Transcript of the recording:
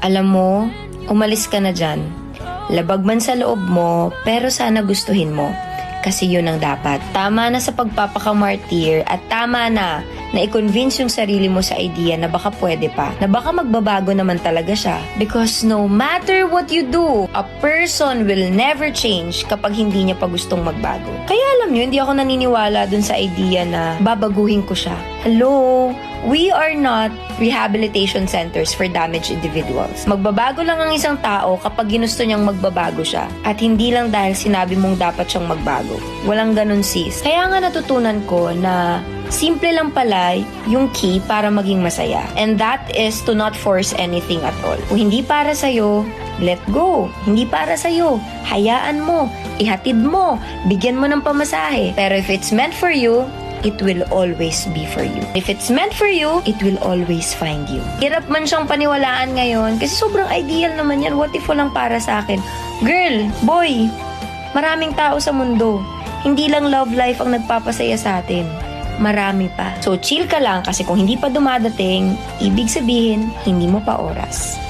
Alam mo, umalis ka na dyan. Labag man sa loob mo, pero sana gustuhin mo. Kasi yun ang dapat. Tama na sa pagpapakamartir at tama na i-convince yung sarili mo sa idea na baka pwede pa. Na baka magbabago naman talaga siya. Because no matter what you do, a person will never change kapag hindi niya pa gustong magbago. Kaya alam nyo, hindi ako naniniwala dun sa idea na babaguhin ko siya. Hello? We are not rehabilitation centers for damaged individuals. Magbabago lang ang isang tao kapag ginusto niyang magbabago siya. At hindi lang dahil sinabi mong dapat siyang magbago. Walang ganun sis. Kaya nga natutunan ko na simple lang pala yung key para maging masaya. And that is to not force anything at all. Kung hindi para sa'yo, let go. Hindi para sa'yo, hayaan mo, ihatid mo, bigyan mo ng pamasahe. Pero if it's meant for you, it will always be for you. If it's meant for you, it will always find you. Hirap man siyang paniwalaan ngayon kasi sobrang ideal naman yan. What if walang para sa akin? Girl, boy, maraming tao sa mundo. Hindi lang love life ang nagpapasaya sa atin. Marami pa. So chill ka lang kasi kung hindi pa dumadating, ibig sabihin, hindi mo pa oras.